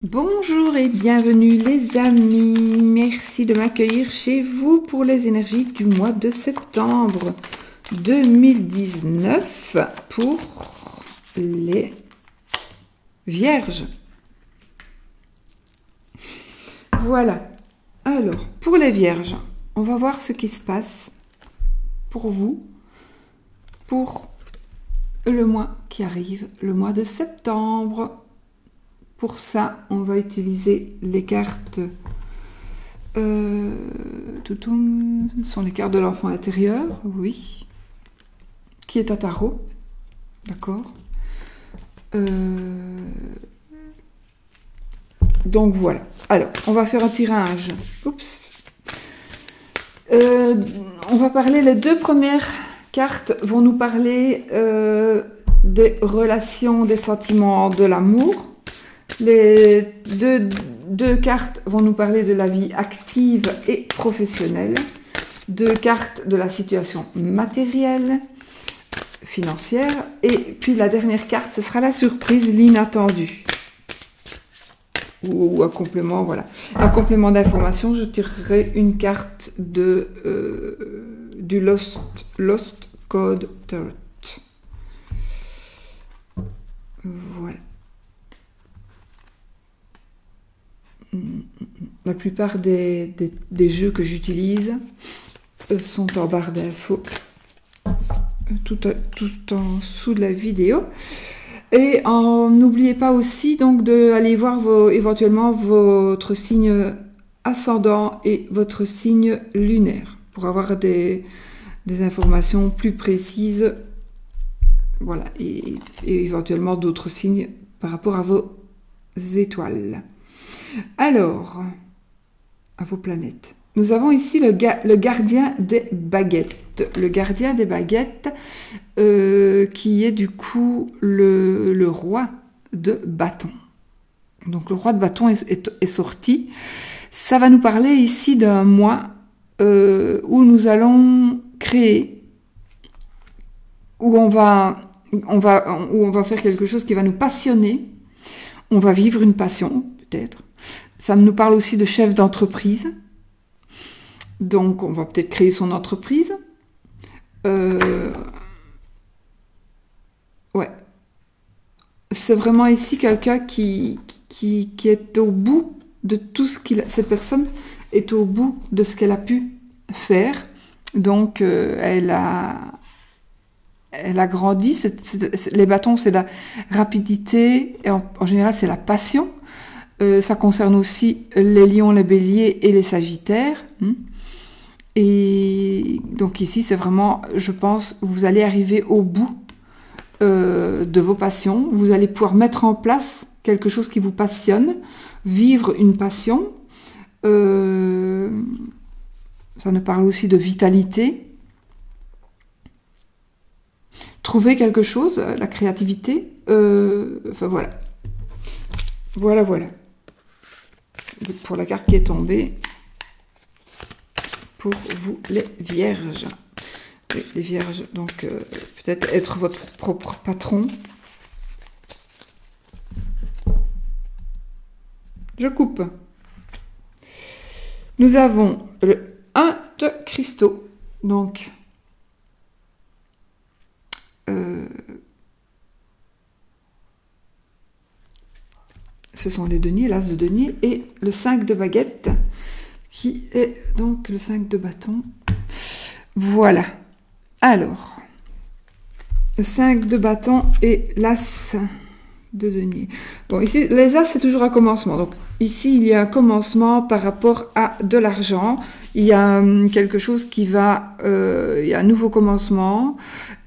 Bonjour et bienvenue les amis, merci de m'accueillir chez vous pour les énergies du mois de septembre 2019 pour les Vierges. Voilà, alors pour les Vierges, on va voir ce qui se passe pour vous, pour le mois qui arrive, le mois de septembre. Pour ça, on va utiliser les cartes. Toutoum, ce sont les cartes de l'enfant intérieur, oui. Qui est un tarot, d'accord. Donc voilà. Alors, on va faire un tirage. Oups. On va parler, les deux premières cartes vont nous parler des relations, des sentiments, de l'amour. Les deux cartes vont nous parler de la vie active et professionnelle. Deux cartes de la situation matérielle, financière. Et puis la dernière carte, ce sera la surprise, l'inattendu. Ou un complément, voilà. Un complément d'information, je tirerai une carte de, du Lost Code Tarot. Voilà. La plupart des jeux que j'utilise sont en barre d'infos, tout en dessous de la vidéo. Et n'oubliez pas aussi donc d'aller voir éventuellement votre signe ascendant et votre signe lunaire pour avoir des informations plus précises. Voilà, et éventuellement d'autres signes par rapport à vos étoiles. Alors, à vos planètes. Nous avons ici le gardien des baguettes. Le gardien des baguettes qui est du coup le roi de bâton. Donc le roi de bâton est sorti. Ça va nous parler ici d'un mois où nous allons créer, où on va faire quelque chose qui va nous passionner. On va vivre une passion, peut-être. Ça nous parle aussi de chef d'entreprise. Donc, on va peut-être créer son entreprise. Ouais. C'est vraiment ici quelqu'un qui est au bout de tout ce qu'il a. Cette personne est au bout de ce qu'elle a pu faire. Donc, elle a grandi. Les bâtons, c'est la rapidité. Et en général, c'est la passion. Ça concerne aussi les lions, les béliers et les sagittaires. Et donc ici, c'est vraiment, je pense, vous allez arriver au bout de vos passions. Vous allez pouvoir mettre en place quelque chose qui vous passionne, vivre une passion. Ça nous parle aussi de vitalité. Trouver quelque chose, la créativité. Enfin voilà. Voilà. Pour la carte qui est tombée, pour vous les vierges. Oui, les vierges, donc peut-être être votre propre patron. Je coupe. Nous avons le 1 de cristaux, donc ce sont les deniers, l'as de denier, et le 5 de baguette, qui est donc le 5 de bâton. Voilà. Alors, le 5 de bâton et l'as de denier. Bon, ici, les as, c'est toujours un commencement. Donc, ici, il y a un commencement par rapport à de l'argent. Il y a quelque chose qui va... il y a un nouveau commencement.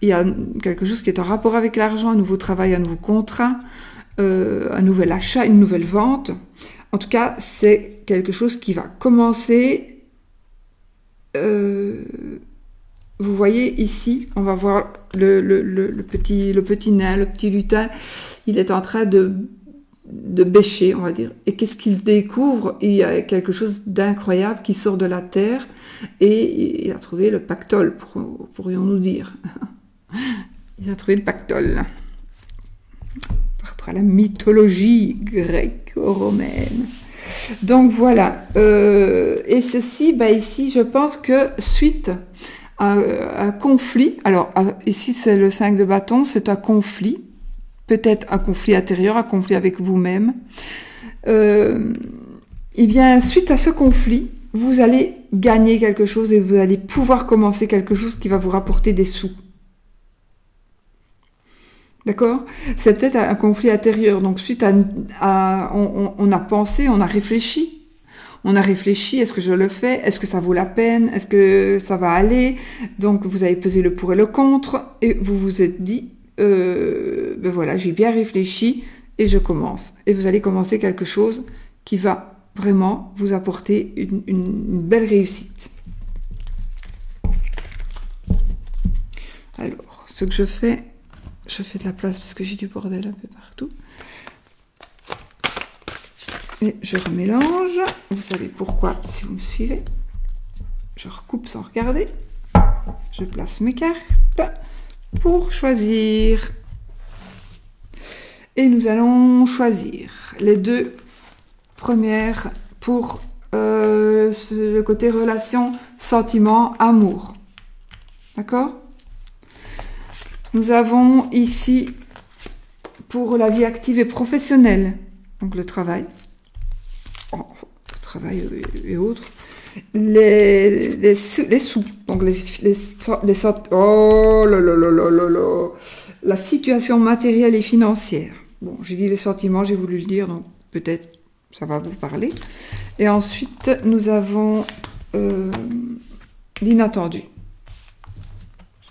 Il y a quelque chose qui est en rapport avec l'argent, un nouveau travail, un nouveau contrat. Un nouvel achat, une nouvelle vente. En tout cas, c'est quelque chose qui va commencer. Vous voyez ici, on va voir le petit nain, le petit lutin. Il est en train de bêcher, on va dire. Et qu'est-ce qu'il découvre? Il y a quelque chose d'incroyable qui sort de la terre. Et il a trouvé le pactole, pourrions-nous dire. Il a trouvé le pactole. à la mythologie gréco-romaine. Donc voilà, et ceci, bah ici, je pense que suite à un conflit, alors ici c'est le 5 de bâton, c'est un conflit, peut-être un conflit intérieur, un conflit avec vous-même. Eh bien, suite à ce conflit, vous allez gagner quelque chose et vous allez pouvoir commencer quelque chose qui va vous rapporter des sous. D'accord? C'est peut-être un conflit intérieur. Donc, suite on a pensé, on a réfléchi. On a réfléchi, est-ce que je le fais? Est-ce que ça vaut la peine? Est-ce que ça va aller? Donc, vous avez pesé le pour et le contre et vous vous êtes dit, ben voilà, j'ai bien réfléchi et je commence. Et vous allez commencer quelque chose qui va vraiment vous apporter une belle réussite. Alors, ce que je fais de la place parce que j'ai du bordel un peu partout. Et je remélange. Vous savez pourquoi, si vous me suivez. Je recoupe sans regarder. Je place mes cartes pour choisir. Et nous allons choisir les deux premières pour le côté relation, sentiment, amour. D'accord? Nous avons ici pour la vie active et professionnelle, donc le travail, et autres, les sous, donc oh là là là là là là, la situation matérielle et financière. Bon, j'ai dit les sentiments, j'ai voulu le dire, donc peut-être ça va vous parler. Et ensuite, nous avons l'inattendu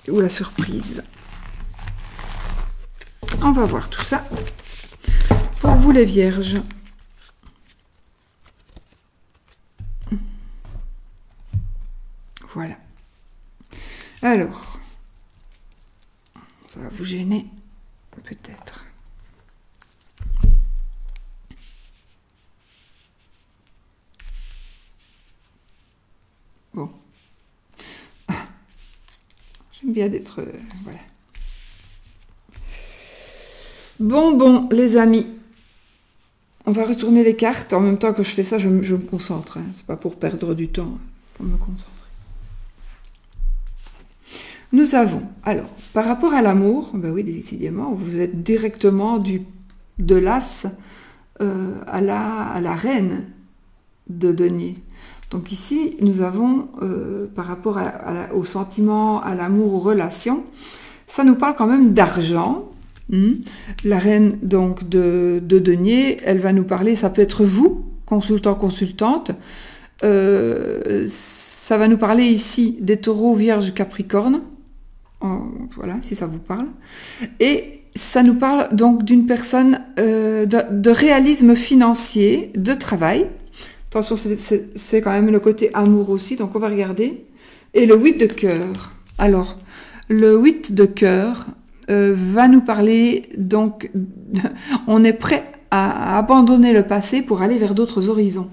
ou la surprise. On va voir tout ça pour vous les vierges. Voilà. Alors, ça va vous gêner, peut-être. Bon. J'aime bien d'être... voilà. Bon, les amis. On va retourner les cartes. En même temps que je fais ça, je me concentre. Hein. C'est pas pour perdre du temps, pour me concentrer. Nous avons, alors, par rapport à l'amour, ben oui, décidément, vous êtes directement de l'as à la reine de denier. Donc ici, nous avons, par rapport au sentiment, à l'amour, aux relations, ça nous parle quand même d'argent. La reine donc de denier, elle va nous parler, ça peut être vous, consultant, consultante, ça va nous parler ici des taureaux, vierges, capricornes, voilà, si ça vous parle, et ça nous parle donc d'une personne de réalisme financier, de travail. Attention, c'est quand même le côté amour aussi, donc on va regarder. Et le 8 de cœur. Alors, le 8 de cœur va nous parler, donc, on est prêt à abandonner le passé pour aller vers d'autres horizons.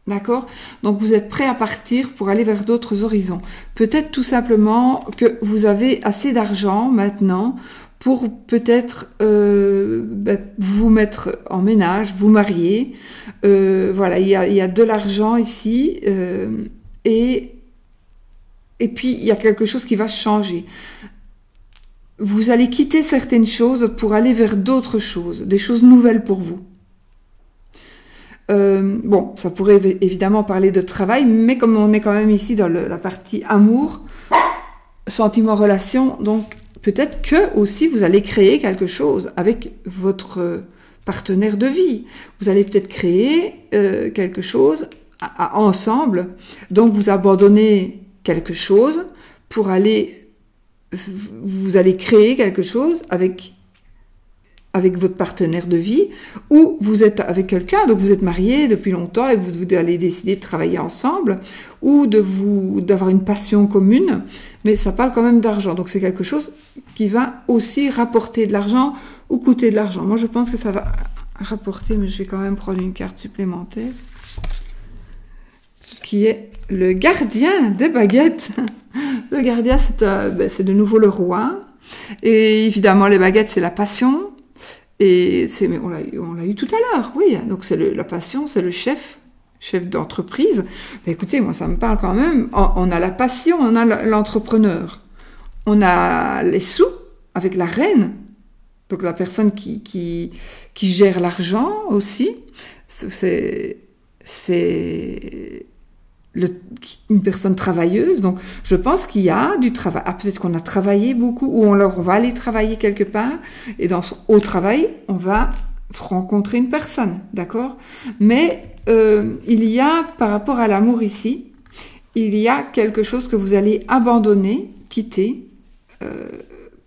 D'accord? Donc, vous êtes prêt à partir pour aller vers d'autres horizons. Peut-être tout simplement que vous avez assez d'argent maintenant pour peut-être vous mettre en ménage, vous marier. Voilà, il y a de l'argent ici et puis il y a quelque chose qui va changer. Vous allez quitter certaines choses pour aller vers d'autres choses, des choses nouvelles pour vous. Bon, ça pourrait évidemment parler de travail, mais comme on est quand même ici dans la partie amour, sentiment, relation, donc peut-être que aussi vous allez créer quelque chose avec votre partenaire de vie. Vous allez peut-être créer quelque chose ensemble, donc vous abandonnez quelque chose pour aller... Vous allez créer quelque chose avec votre partenaire de vie, ou vous êtes avec quelqu'un, donc vous êtes marié depuis longtemps et vous allez décider de travailler ensemble, ou d'avoir une passion commune, mais ça parle quand même d'argent. Donc c'est quelque chose qui va aussi rapporter de l'argent ou coûter de l'argent. Moi je pense que ça va rapporter, mais je vais quand même prendre une carte supplémentaire, qui est le gardien des baguettes. Le gardien, c'est de nouveau le roi. Et évidemment, les baguettes, c'est la passion. Et on l'a eu tout à l'heure, oui. Donc c'est la passion, c'est le chef d'entreprise. Ben, écoutez, moi ça me parle quand même. On a la passion, on a l'entrepreneur. On a les sous avec la reine. Donc la personne qui gère l'argent aussi. C'est une personne travailleuse, donc je pense qu'il y a du travail. Ah, peut-être qu'on a travaillé beaucoup, ou on va aller travailler quelque part, et au travail, on va rencontrer une personne, d'accord? Mais il y a, par rapport à l'amour ici, il y a quelque chose que vous allez abandonner, quitter,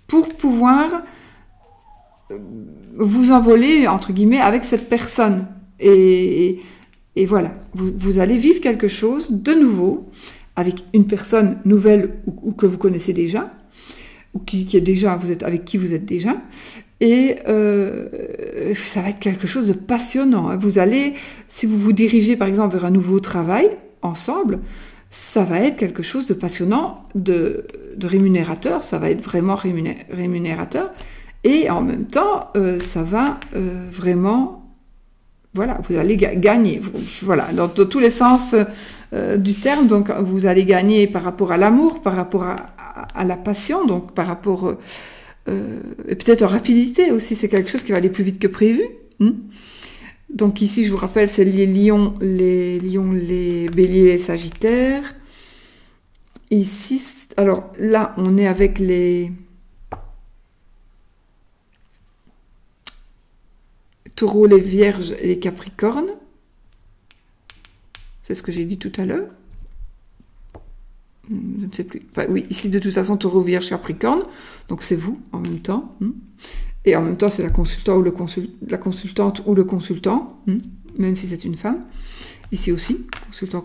pour pouvoir vous envoler, entre guillemets, avec cette personne. Et voilà, vous allez vivre quelque chose de nouveau avec une personne nouvelle ou que vous connaissez déjà, ou avec qui vous êtes déjà, et ça va être quelque chose de passionnant. Vous allez, si vous vous dirigez par exemple vers un nouveau travail ensemble, ça va être quelque chose de passionnant, de rémunérateur, ça va être vraiment rémunérateur, et en même temps, ça va vraiment... Voilà, vous allez gagner, voilà, dans tous les sens du terme. Donc, vous allez gagner par rapport à l'amour, par rapport à la passion, donc par rapport, et peut-être en rapidité aussi, c'est quelque chose qui va aller plus vite que prévu. Donc ici, je vous rappelle, c'est les lions, les béliers, les sagittaires. Ici, alors là, on est avec les... Taureaux, les vierges et les capricornes. C'est ce que j'ai dit tout à l'heure. Je ne sais plus. Enfin, oui, ici, de toute façon, taureau, vierge, capricorne. Donc, c'est vous, en même temps. Et en même temps, c'est la consultante ou le consultant, même si c'est une femme. Ici aussi,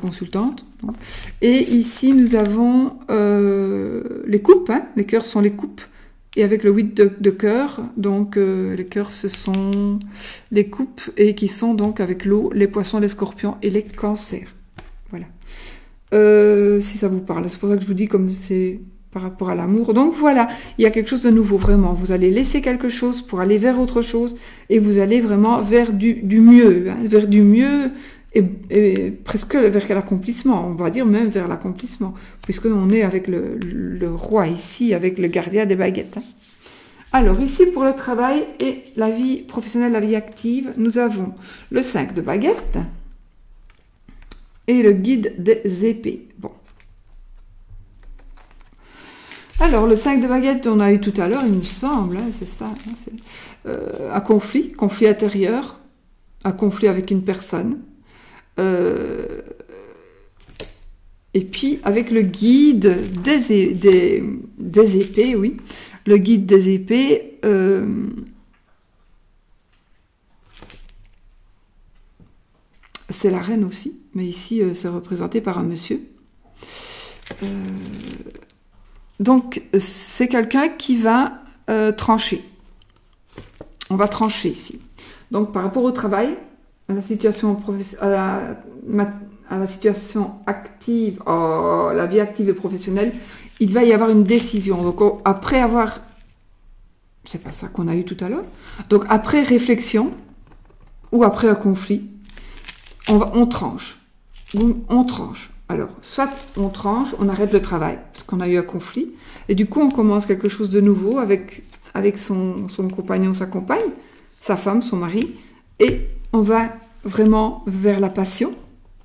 consultante. Et ici, nous avons les coupes. Les cœurs sont les coupes. Et avec le 8 de cœur, donc les cœurs, ce sont les coupes, et qui sont donc avec l'eau, les poissons, les scorpions et les cancers. Voilà. Si ça vous parle, c'est pour ça que je vous dis comme c'est par rapport à l'amour. Donc voilà, il y a quelque chose de nouveau, vraiment. Vous allez laisser quelque chose pour aller vers autre chose, et vous allez vraiment vers du mieux, vers du mieux, et presque vers l'accomplissement, on va dire même vers l'accomplissement, puisqu'on est avec le roi ici, avec le gardien des baguettes. Alors ici, pour le travail et la vie professionnelle, la vie active, nous avons le 5 de baguettes et le guide des épées. Bon. Alors, le 5 de baguettes, on a eu tout à l'heure, il me semble, c'est ça, un conflit intérieur, un conflit avec une personne. Et puis avec le guide des épées, oui, le guide des épées, c'est la reine aussi, mais ici c'est représenté par un monsieur. Donc c'est quelqu'un qui va trancher. On va trancher ici. Donc par rapport au travail, à la situation à la situation active, la vie active et professionnelle, il va y avoir une décision. Donc après avoir, c'est pas ça qu'on a eu tout à l'heure, donc après réflexion ou après un conflit, on tranche. On tranche. Alors, soit on tranche, on arrête le travail, parce qu'on a eu un conflit, et du coup on commence quelque chose de nouveau avec son compagnon, sa compagne, sa femme, son mari, et on va vraiment vers la passion,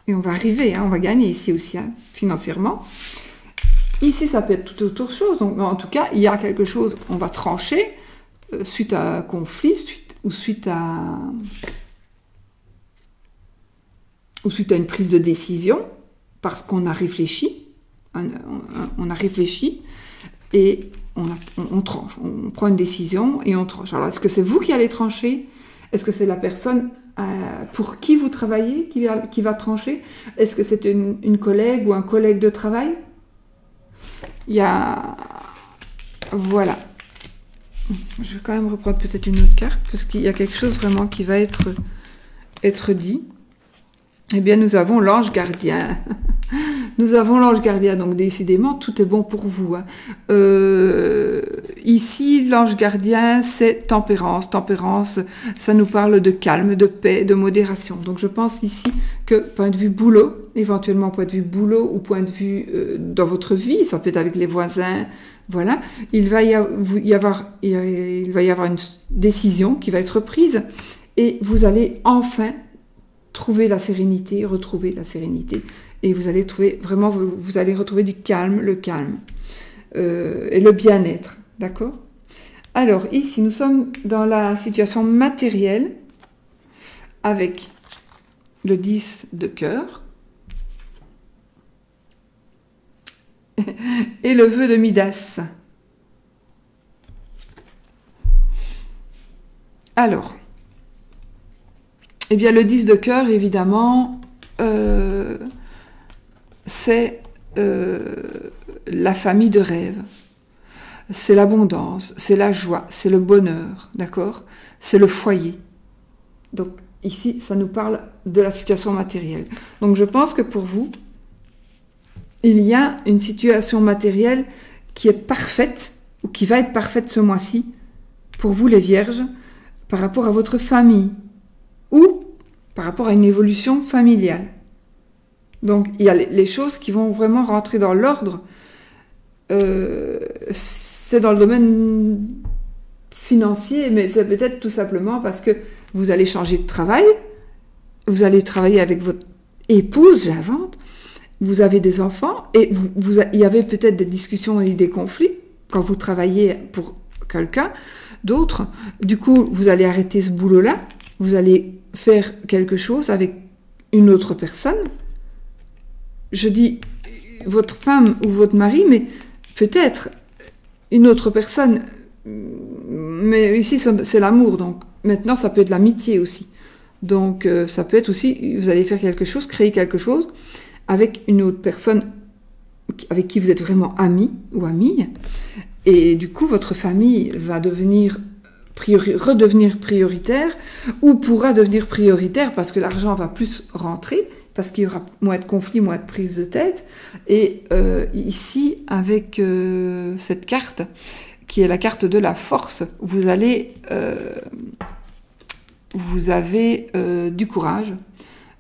et on va arriver, on va gagner ici aussi, financièrement. Ici, ça peut être toute autre chose. Donc, en tout cas, il y a quelque chose, on va trancher suite à un conflit, suite à une prise de décision, parce qu'on a réfléchi, on a réfléchi, et on tranche. On prend une décision et on tranche. Alors, est-ce que c'est vous qui allez trancher? Est-ce que c'est la personne pour qui vous travaillez qui va trancher? Est-ce que c'est une collègue ou un collègue de travail? Il y a... Voilà. Je vais quand même reprendre peut-être une autre carte, parce qu'il y a quelque chose vraiment qui va être dit. Eh bien, nous avons l'ange gardien. Nous avons l'ange gardien, donc décidément, tout est bon pour vous. ici, l'ange gardien, c'est tempérance. Tempérance, ça nous parle de calme, de paix, de modération. Donc je pense ici que point de vue boulot, éventuellement point de vue boulot ou point de vue dans votre vie, ça peut être avec les voisins, voilà, il va y avoir une décision qui va être prise et vous allez enfin trouver la sérénité, retrouver la sérénité. Et vous allez trouver, vraiment, vous allez retrouver du calme, le calme et le bien-être. D'accord? Alors, ici, nous sommes dans la situation matérielle avec le 10 de cœur et le vœu de Midas. Alors, eh bien, le 10 de cœur, évidemment, c'est la famille de rêve. C'est l'abondance, c'est la joie, c'est le bonheur, d'accord? C'est le foyer. Donc, ici, ça nous parle de la situation matérielle. Donc, je pense que pour vous, il y a une situation matérielle qui est parfaite, ou qui va être parfaite ce mois-ci, pour vous les vierges, par rapport à votre famille, ou par rapport à une évolution familiale. Donc, il y a les choses qui vont vraiment rentrer dans l'ordre. C'est dans le domaine financier, mais c'est peut-être tout simplement parce que vous allez changer de travail, vous allez travailler avec votre épouse, j'invente, vous avez des enfants, et il y avait peut-être des discussions et des conflits quand vous travaillez pour quelqu'un d'autre. Du coup, vous allez arrêter ce boulot-là, vous allez faire quelque chose avec une autre personne. Je dis votre femme ou votre mari, mais peut-être une autre personne, mais ici c'est l'amour, donc maintenant ça peut être l'amitié aussi. Donc ça peut être aussi, vous allez faire quelque chose, créer quelque chose avec une autre personne avec qui vous êtes vraiment ami ou amie, et du coup votre famille va redevenir prioritaire, ou pourra devenir prioritaire parce que l'argent va plus rentrer, parce qu'il y aura moins de conflits, moins de prise de tête. Et ici, avec cette carte, qui est la carte de la force, vous avez du courage,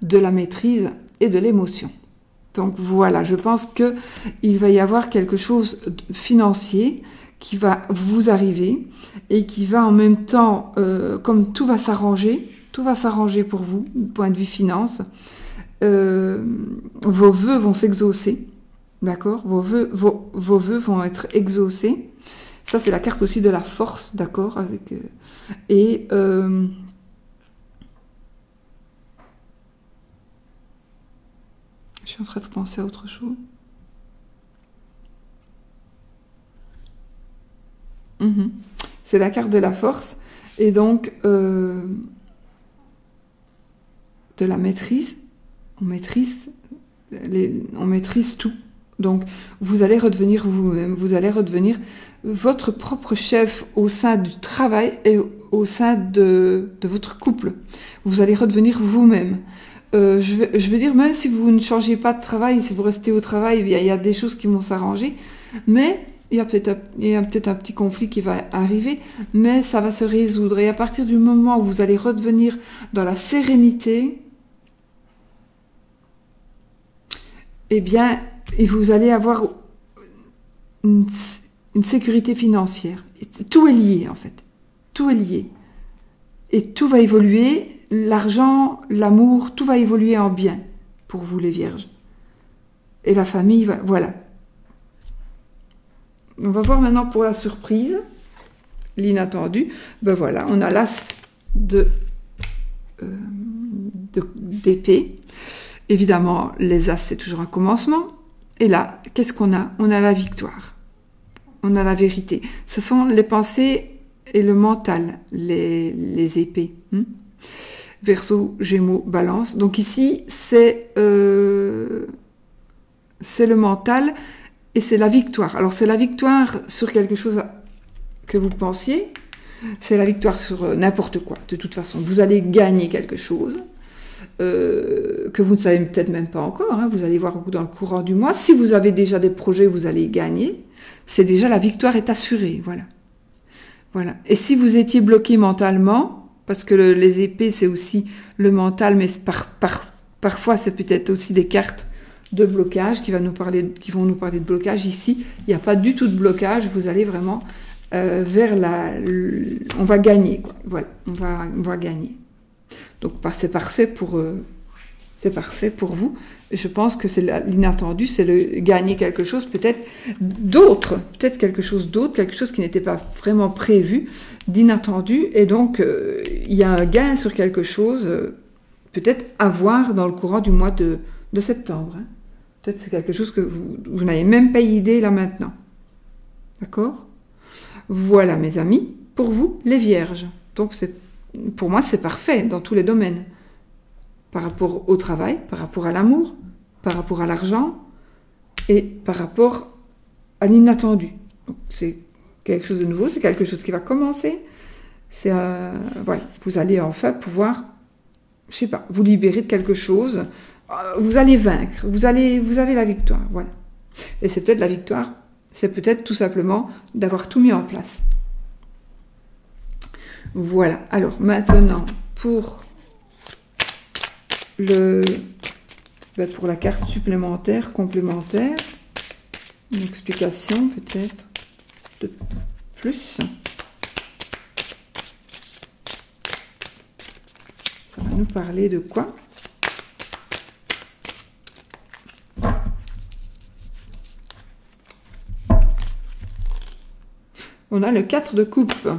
de la maîtrise et de l'émotion. Donc voilà, je pense qu'il va y avoir quelque chose de financier qui va vous arriver et qui va en même temps, comme tout va s'arranger pour vous, du point de vue finance. Vos vœux vont s'exaucer, d'accord? Vos vœux vont être exaucés. Ça, c'est la carte aussi de la force, d'accord? Je suis en train de penser à autre chose. C'est la carte de la force et donc de la maîtrise. On maîtrise tout. Donc, vous allez redevenir vous-même, vous allez redevenir votre propre chef au sein du travail et au sein de votre couple. Vous allez redevenir vous-même. Je veux dire, même si vous ne changez pas de travail, si vous restez au travail, il y a des choses qui vont s'arranger, mais il y a peut-être un petit conflit qui va arriver, mais ça va se résoudre. Et à partir du moment où vous allez redevenir dans la sérénité, eh bien, vous allez avoir une sécurité financière. Tout est lié, en fait. Tout est lié. Et tout va évoluer. L'argent, l'amour, tout va évoluer en bien pour vous, les vierges. Et la famille va... Voilà. On va voir maintenant pour la surprise, l'inattendu. Ben voilà, on a l'as d'épée. Évidemment, les as, c'est toujours un commencement. Et là, qu'est-ce qu'on a? On a la victoire. On a la vérité. Ce sont les pensées et le mental, les épées. Verseau, Gémeaux, Balance. Donc ici, c'est le mental et c'est la victoire. Alors, c'est la victoire sur quelque chose que vous pensiez. C'est la victoire sur n'importe quoi. De toute façon, vous allez gagner quelque chose. Que vous ne savez peut-être même pas encore, hein, vous allez voir dans le courant du mois. Si vous avez déjà des projets, vous allez gagner. C'est déjà la victoire est assurée, voilà. Voilà. Et si vous étiez bloqué mentalement, parce que les épées, c'est aussi le mental, mais parfois, c'est peut-être aussi des cartes de blocage qui vont nous parler de blocage. Ici, il n'y a pas du tout de blocage. Vous allez vraiment vers on va gagner, quoi. Voilà, on va gagner. Donc, c'est parfait pour vous. Je pense que c'est l'inattendu, c'est le gagner quelque chose, peut-être quelque chose d'autre, quelque chose qui n'était pas vraiment prévu, d'inattendu. Et donc, il y a un gain sur quelque chose, peut-être à voir dans le courant du mois de septembre. Hein. Peut-être c'est quelque chose que vous n'avez même pas idée là maintenant. D'accord ? Voilà, mes amis, pour vous, les vierges. Donc, pour moi, c'est parfait dans tous les domaines. Par rapport au travail, par rapport à l'amour, par rapport à l'argent et par rapport à l'inattendu. C'est quelque chose de nouveau, c'est quelque chose qui va commencer. Voilà, vous allez enfin pouvoir, je sais pas, vous libérer de quelque chose. Vous allez vaincre, vous avez la victoire. Voilà. Et c'est peut-être la victoire, c'est peut-être tout simplement d'avoir tout mis en place. Voilà. Alors maintenant, pour la carte supplémentaire, complémentaire, une explication peut-être de plus. Ça va nous parler de quoi? On a le 4 de coupe.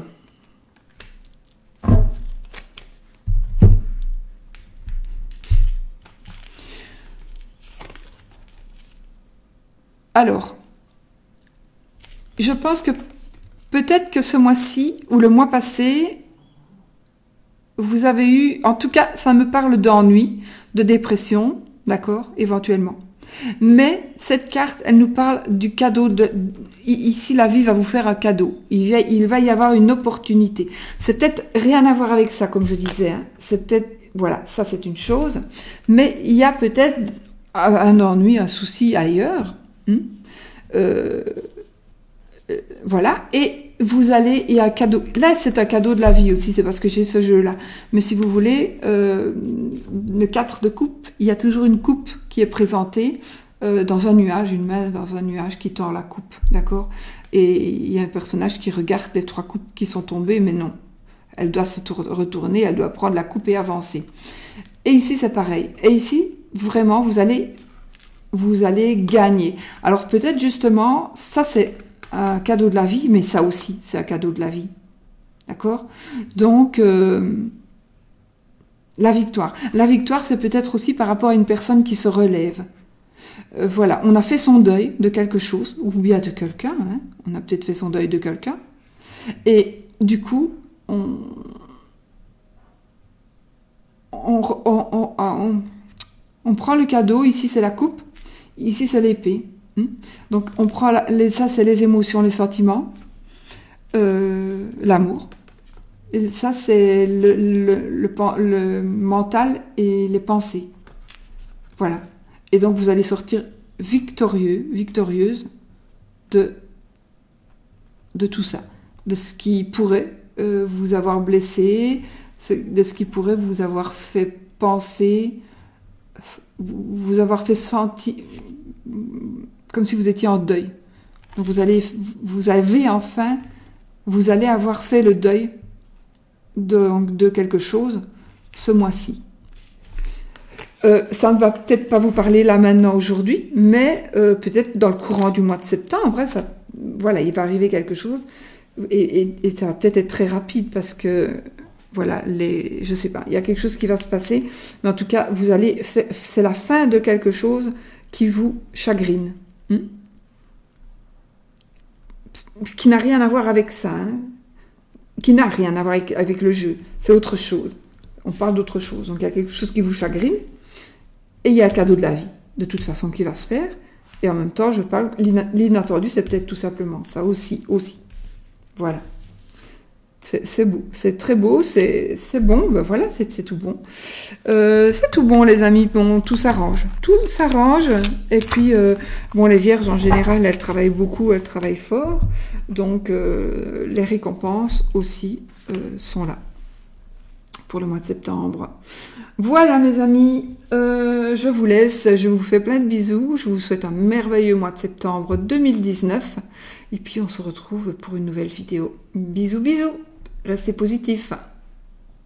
Alors, je pense que peut-être que ce mois-ci ou le mois passé, vous avez eu, en tout cas, ça me parle d'ennui, de dépression, d'accord, éventuellement. Mais cette carte, elle nous parle du cadeau. Ici, la vie va vous faire un cadeau. Il va y avoir une opportunité. C'est peut-être rien à voir avec ça, comme je disais. Hein. C'est peut-être, voilà, ça c'est une chose. Mais il y a peut-être un ennui, un souci ailleurs. Voilà, et vous allez, il y a un cadeau, là c'est un cadeau de la vie aussi, c'est parce que j'ai ce jeu là, mais si vous voulez, le 4 de coupe, il y a toujours une coupe qui est présentée dans un nuage, une main dans un nuage qui tord la coupe, d'accord, et il y a un personnage qui regarde les 3 coupes qui sont tombées, mais non, elle doit se retourner, elle doit prendre la coupe et avancer, et ici c'est pareil, et ici vraiment vous allez gagner. Alors peut-être justement, ça c'est un cadeau de la vie, mais ça aussi c'est un cadeau de la vie. D'accord? Donc, la victoire. La victoire, c'est peut-être aussi par rapport à une personne qui se relève. Voilà, on a fait son deuil de quelque chose, ou bien de quelqu'un, hein. On a peut-être fait son deuil de quelqu'un, et du coup, on prend le cadeau, ici c'est la coupe, ici c'est l'épée. Donc on prend ça c'est les émotions, les sentiments, l'amour. Et ça c'est le mental et les pensées. Voilà. Et donc vous allez sortir victorieuse de tout ça, de ce qui pourrait vous avoir blessé, de ce qui pourrait vous avoir fait penser, vous avoir fait sentir comme si vous étiez en deuil. Donc vous allez avoir fait le deuil de quelque chose ce mois-ci. Ça ne va peut-être pas vous parler là maintenant aujourd'hui, mais peut-être dans le courant du mois de septembre, hein, voilà, il va arriver quelque chose et ça va peut-être être très rapide parce que voilà, je sais pas, il y a quelque chose qui va se passer, mais en tout cas, c'est la fin de quelque chose qui vous chagrine. Qui n'a rien à voir avec ça, hein. Qui n'a rien à voir avec le jeu, c'est autre chose. On parle d'autre chose, donc il y a quelque chose qui vous chagrine, et il y a le cadeau de la vie, de toute façon, qui va se faire, et en même temps, je parle, l'inattendu, c'est peut-être tout simplement ça aussi. Voilà. C'est beau, c'est très beau, c'est bon, ben voilà, c'est tout bon. C'est tout bon les amis, bon, tout s'arrange, et puis bon, les vierges en général, elles travaillent beaucoup, elles travaillent fort, donc les récompenses aussi sont là pour le mois de septembre. Voilà mes amis, je vous laisse, je vous fais plein de bisous, je vous souhaite un merveilleux mois de septembre 2019, et puis on se retrouve pour une nouvelle vidéo. Bisous bisous, restez positifs.